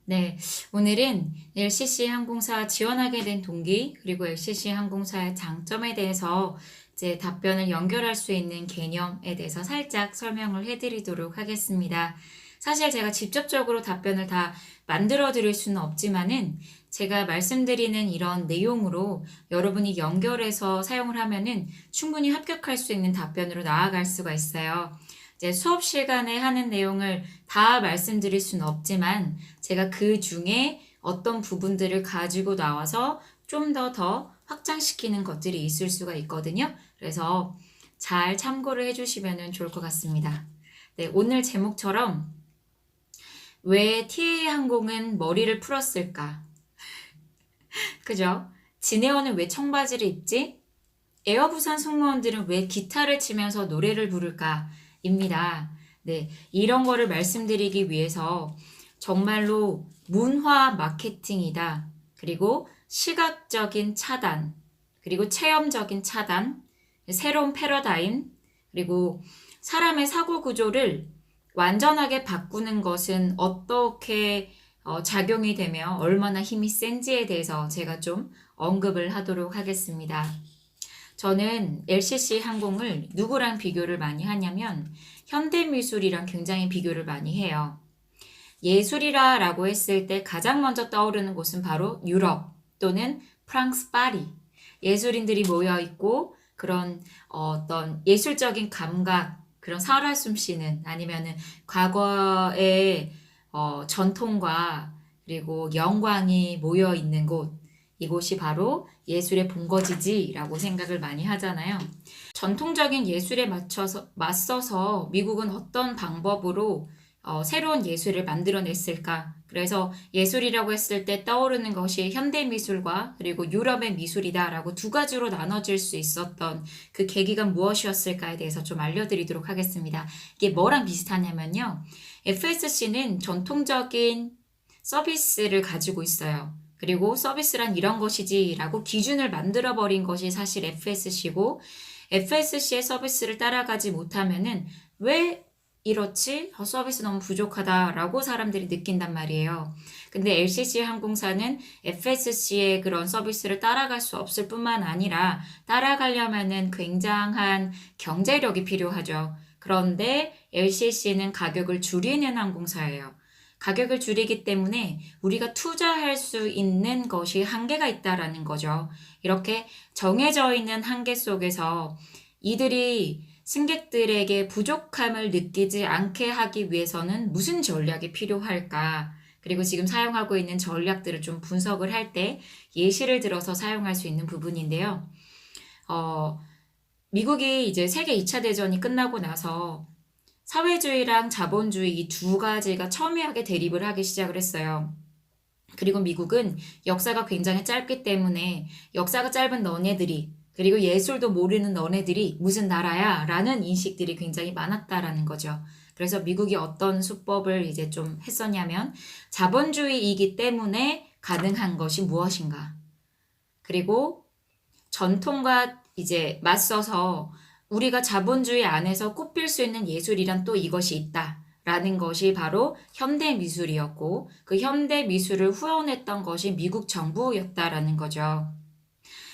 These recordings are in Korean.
네, 오늘은 LCC 항공사 지원하게 된 동기, 그리고 LCC 항공사의 장점에 대해서 이제 답변을 연결할 수 있는 개념에 대해서 살짝 설명을 해드리도록 하겠습니다. 사실 제가 직접적으로 답변을 다 만들어 드릴 수는 없지만은 제가 말씀드리는 이런 내용으로 여러분이 연결해서 사용을 하면은 충분히 합격할 수 있는 답변으로 나아갈 수가 있어요. 이제 수업 시간에 하는 내용을 다 말씀드릴 수는 없지만 제가 그 중에 어떤 부분들을 가지고 나와서 좀 더 확장시키는 것들이 있을 수가 있거든요. 그래서 잘 참고를 해주시면 좋을 것 같습니다. 네, 오늘 제목처럼 왜 TA 항공은 머리를 풀었을까? 그죠? 진에어는 왜 청바지를 입지? 에어부산 승무원들은 왜 기타를 치면서 노래를 부를까? 입니다. 네, 이런 거를 말씀드리기 위해서 정말로 문화 마케팅이다. 그리고 시각적인 차단, 그리고 체험적인 차단, 새로운 패러다임, 그리고 사람의 사고 구조를 완전하게 바꾸는 것은 어떻게 작용이 되며 얼마나 힘이 센지에 대해서 제가 좀 언급을 하도록 하겠습니다. 저는 LCC 항공을 누구랑 비교를 많이 하냐면 현대미술이랑 굉장히 비교를 많이 해요. 예술이라고 했을 때 가장 먼저 떠오르는 곳은 바로 유럽 또는 프랑스 파리. 예술인들이 모여 있고 그런 어떤 예술적인 감각, 그런 살아 숨쉬는 아니면은 과거의 전통과 그리고 영광이 모여 있는 곳. 이곳이 바로 예술의 본거지지라고 생각을 많이 하잖아요. 전통적인 예술에 맞서서 미국은 어떤 방법으로 새로운 예술을 만들어냈을까? 그래서 예술이라고 했을 때 떠오르는 것이 현대미술과 그리고 유럽의 미술이다라고 두 가지로 나눠질 수 있었던 그 계기가 무엇이었을까에 대해서 좀 알려드리도록 하겠습니다. 이게 뭐랑 비슷하냐면요. FSC는 전통적인 서비스를 가지고 있어요. 그리고 서비스란 이런 것이지 라고 기준을 만들어버린 것이 사실 FSC고 FSC의 서비스를 따라가지 못하면은 왜 이렇지? 서비스 너무 부족하다라고 사람들이 느낀단 말이에요. 근데 LCC 항공사는 FSC의 그런 서비스를 따라갈 수 없을 뿐만 아니라 따라가려면은 굉장한 경제력이 필요하죠. 그런데 LCC는 가격을 줄이는 항공사예요. 가격을 줄이기 때문에 우리가 투자할 수 있는 것이 한계가 있다라는 거죠. 이렇게 정해져 있는 한계 속에서 이들이 승객들에게 부족함을 느끼지 않게 하기 위해서는 무슨 전략이 필요할까? 그리고 지금 사용하고 있는 전략들을 좀 분석을 할 때 예시를 들어서 사용할 수 있는 부분인데요. 미국이 이제 세계 2차 대전이 끝나고 나서 사회주의랑 자본주의 이 두 가지가 첨예하게 대립을 하기 시작을 했어요. 그리고 미국은 역사가 굉장히 짧기 때문에 역사가 짧은 너네들이 그리고 예술도 모르는 너네들이 무슨 나라야? 라는 인식들이 굉장히 많았다라는 거죠. 그래서 미국이 어떤 수법을 이제 좀 했었냐면 자본주의이기 때문에 가능한 것이 무엇인가? 그리고 전통과 이제 맞서서 우리가 자본주의 안에서 꼽힐 수 있는 예술이란 또 이것이 있다. 라는 것이 바로 현대 미술이었고 그 현대 미술을 후원했던 것이 미국 정부였다라는 거죠.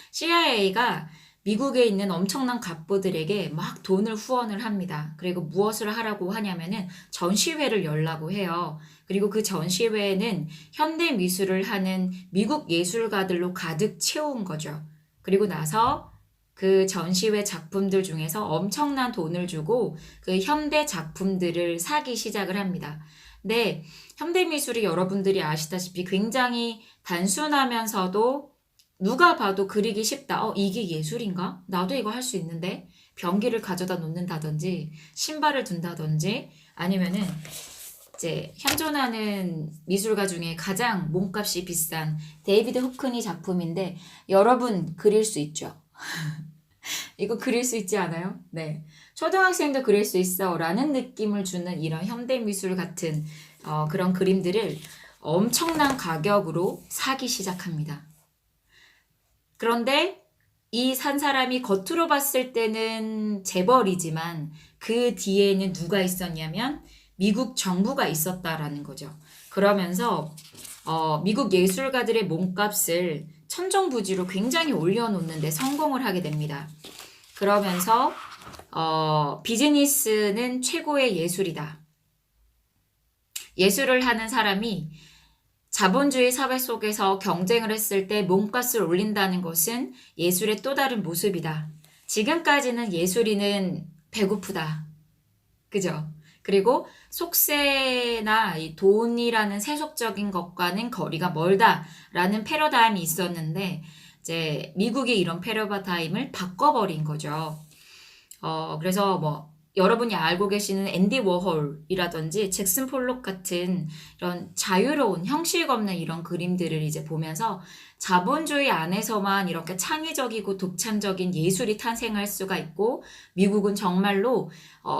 CIA가 미국에 있는 엄청난 갑부들에게 막 돈을 후원을 합니다. 그리고 무엇을 하라고 하냐면은 전시회를 열라고 해요. 그리고 그 전시회에는 현대 미술을 하는 미국 예술가들로 가득 채운 거죠. 그리고 나서 그 전시회 작품들 중에서 엄청난 돈을 주고 그 현대 작품들을 사기 시작을 합니다. 근데 현대 미술이 여러분들이 아시다시피 굉장히 단순하면서도 누가 봐도 그리기 쉽다. 이게 예술인가? 나도 이거 할 수 있는데? 변기를 가져다 놓는다든지, 신발을 둔다든지, 아니면은 이제 현존하는 미술가 중에 가장 몸값이 비싼 데이비드 후크니 작품인데 여러분 그릴 수 있죠? 이거 그릴 수 있지 않아요? 네. 초등학생도 그릴 수 있어 라는 느낌을 주는 이런 현대미술 같은 그런 그림들을 엄청난 가격으로 사기 시작합니다. 그런데 이 산 사람이 겉으로 봤을 때는 재벌이지만 그 뒤에는 누가 있었냐면 미국 정부가 있었다라는 거죠. 그러면서 미국 예술가들의 몸값을 천정부지로 굉장히 올려놓는데 성공을 하게 됩니다. 그러면서 비즈니스는 최고의 예술이다. 예술을 하는 사람이 자본주의 사회 속에서 경쟁을 했을 때 몸값을 올린다는 것은 예술의 또 다른 모습이다. 지금까지는 예술인은 배고프다. 그죠? 그리고 속세나 이 돈이라는 세속적인 것과는 거리가 멀다라는 패러다임이 있었는데 이제 미국이 이런 패러다임을 바꿔버린 거죠. 그래서 뭐 여러분이 알고 계시는 앤디 워홀이라든지 잭슨 폴록 같은 이런 자유로운 형식 없는 이런 그림들을 이제 보면서 자본주의 안에서만 이렇게 창의적이고 독창적인 예술이 탄생할 수가 있고 미국은 정말로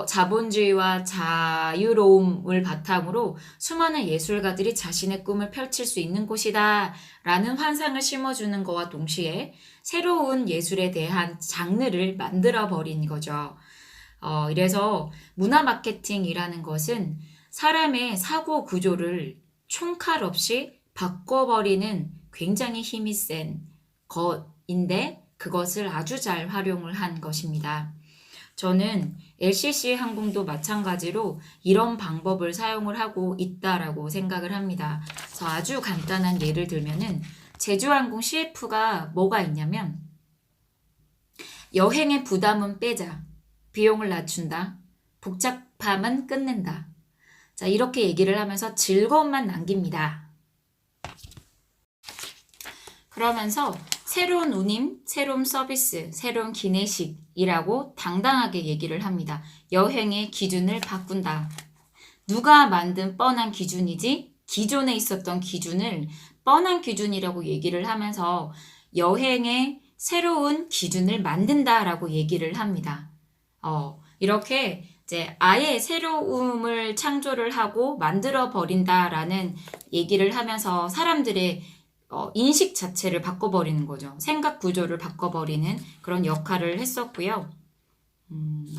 자본주의와 자유로움을 바탕으로 수많은 예술가들이 자신의 꿈을 펼칠 수 있는 곳이다 라는 환상을 심어주는 것과 동시에 새로운 예술에 대한 장르를 만들어 버린 거죠. 이래서 문화 마케팅이라는 것은 사람의 사고 구조를 총칼 없이 바꿔버리는 굉장히 힘이 센 것인데 그것을 아주 잘 활용을 한 것입니다. 저는 LCC 항공도 마찬가지로 이런 방법을 사용을 하고 있다라고 생각을 합니다. 그래서 아주 간단한 예를 들면은 제주항공 CF가 뭐가 있냐면 여행의 부담은 빼자. 비용을 낮춘다. 복잡함은 끝낸다. 자, 이렇게 얘기를 하면서 즐거움만 남깁니다. 그러면서 새로운 운임, 새로운 서비스, 새로운 기내식이라고 당당하게 얘기를 합니다. 여행의 기준을 바꾼다. 누가 만든 뻔한 기준이지? 기존에 있었던 기준을 뻔한 기준이라고 얘기를 하면서 여행의 새로운 기준을 만든다라고 얘기를 합니다. 이렇게 이제 아예 새로움을 창조를 하고 만들어 버린다라는 얘기를 하면서 사람들의 인식 자체를 바꿔버리는 거죠. 생각 구조를 바꿔버리는 그런 역할을 했었고요.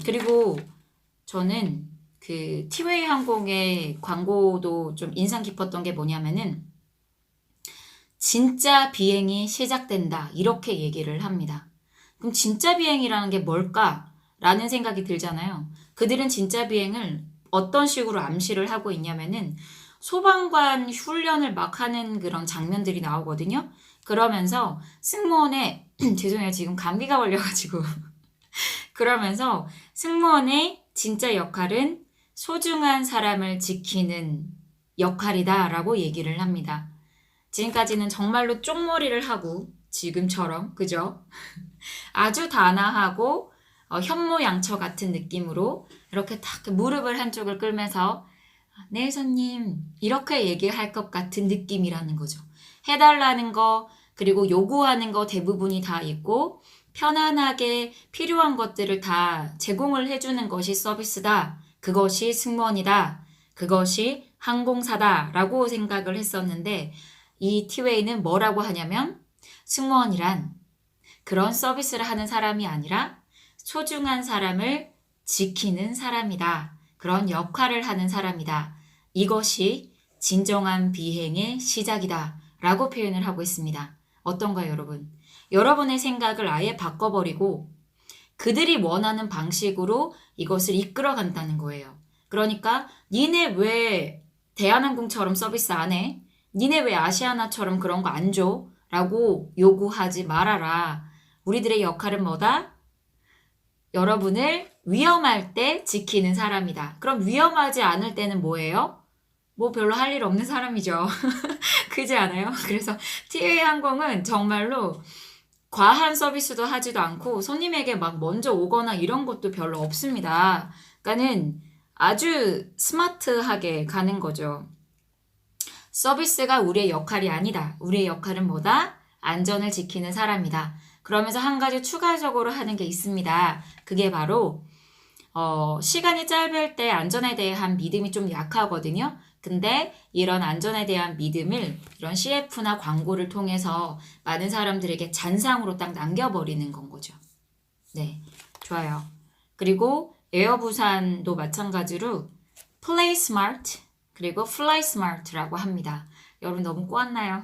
그리고 저는 그 티웨이 항공의 광고도 좀 인상 깊었던 게 뭐냐면은 진짜 비행이 시작된다 이렇게 얘기를 합니다. 그럼 진짜 비행이라는 게 뭘까? 라는 생각이 들잖아요. 그들은 진짜 비행을 어떤 식으로 암시를 하고 있냐면은 소방관 훈련을 막 하는 그런 장면들이 나오거든요. 그러면서 승무원의 죄송해요. 지금 감기가 걸려가지고 그러면서 승무원의 진짜 역할은 소중한 사람을 지키는 역할이다 라고 얘기를 합니다. 지금까지는 정말로 쪽머리를 하고 지금처럼 그죠? 아주 단아하고 현모양처 같은 느낌으로 이렇게 딱 무릎을 한쪽을 끌면서 네 손님 이렇게 얘기할 것 같은 느낌이라는 거죠. 해달라는 거 그리고 요구하는 거 대부분이 다 있고 편안하게 필요한 것들을 다 제공을 해주는 것이 서비스다. 그것이 승무원이다. 그것이 항공사다 라고 생각을 했었는데 이 티웨이는 뭐라고 하냐면 승무원이란 그런 서비스를 하는 사람이 아니라 소중한 사람을 지키는 사람이다. 그런 역할을 하는 사람이다. 이것이 진정한 비행의 시작이다. 라고 표현을 하고 있습니다. 어떤가요, 여러분? 여러분의 생각을 아예 바꿔버리고 그들이 원하는 방식으로 이것을 이끌어 간다는 거예요. 그러니까 니네 왜 대한항공처럼 서비스 안 해? 니네 왜 아시아나처럼 그런 거 안 줘? 라고 요구하지 말아라. 우리들의 역할은 뭐다? 여러분을 위험할 때 지키는 사람이다. 그럼 위험하지 않을 때는 뭐예요? 뭐 별로 할 일 없는 사람이죠. 그지 않아요? 그래서 티웨이 항공은 정말로 과한 서비스도 하지도 않고 손님에게 막 먼저 오거나 이런 것도 별로 없습니다. 그러니까는 아주 스마트하게 가는 거죠. 서비스가 우리의 역할이 아니다. 우리의 역할은 뭐다? 안전을 지키는 사람이다. 그러면서 한 가지 추가적으로 하는 게 있습니다. 그게 바로 시간이 짧을 때 안전에 대한 믿음이 좀 약하거든요. 근데 이런 안전에 대한 믿음을 이런 CF나 광고를 통해서 많은 사람들에게 잔상으로 딱 남겨버리는 건 거죠. 네, 좋아요. 그리고 에어부산도 마찬가지로 Play Smart 그리고 Fly Smart라고 합니다. 여러분 너무 꼬았나요?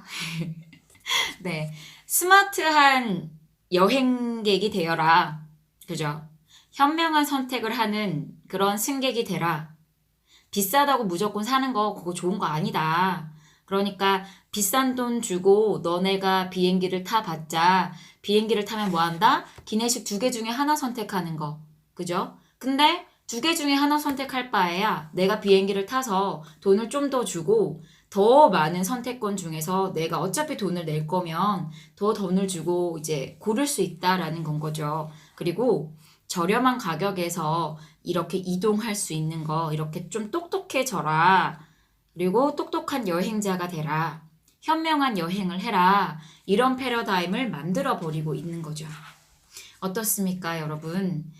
네. 스마트한 여행객이 되어라. 그죠? 현명한 선택을 하는 그런 승객이 되라. 비싸다고 무조건 사는 거 그거 좋은 거 아니다. 그러니까 비싼 돈 주고 너네가 비행기를 타봤자 비행기를 타면 뭐 한다? 기내식 2개 중에 하나 선택하는 거. 그죠? 근데 2개 중에 하나 선택할 바에야 내가 비행기를 타서 돈을 좀 더 주고 더 많은 선택권 중에서 내가 어차피 돈을 낼 거면 더 돈을 주고 이제 고를 수 있다라는 건 거죠. 그리고 저렴한 가격에서 이렇게 이동할 수 있는 거 이렇게 좀 똑똑해져라. 그리고 똑똑한 여행자가 되라. 현명한 여행을 해라. 이런 패러다임을 만들어 버리고 있는 거죠. 어떻습니까, 여러분?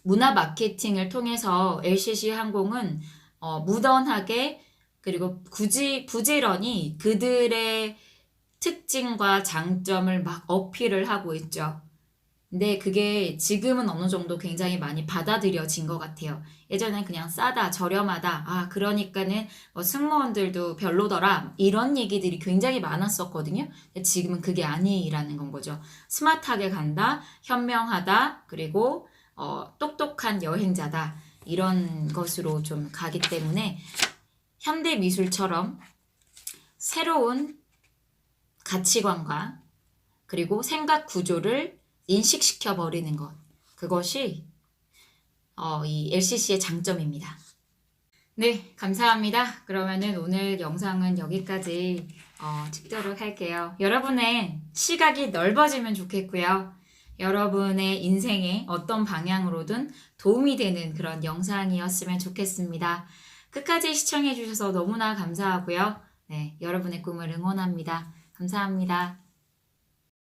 문화 마케팅을 통해서 LCC 항공은 무던하게 그리고 굳이 부지런히 그들의 특징과 장점을 막 어필을 하고 있죠. 근데 그게 지금은 어느 정도 굉장히 많이 받아들여진 것 같아요. 예전엔 그냥 싸다, 저렴하다, 아, 그러니까는 뭐 승무원들도 별로더라, 이런 얘기들이 굉장히 많았었거든요. 근데 지금은 그게 아니라는 건 거죠. 스마트하게 간다, 현명하다, 그리고 똑똑한 여행자다, 이런 것으로 좀 가기 때문에 현대 미술처럼 새로운 가치관과 그리고 생각 구조를 인식시켜 버리는 것. 그것이 이 LCC의 장점입니다. 네, 감사합니다. 그러면은 오늘 영상은 여기까지 찍도록 할게요. 여러분의 시각이 넓어지면 좋겠고요. 여러분의 인생에 어떤 방향으로든 도움이 되는 그런 영상이었으면 좋겠습니다. 끝까지 시청해 주셔서 너무나 감사하고요. 네, 여러분의 꿈을 응원합니다. 감사합니다.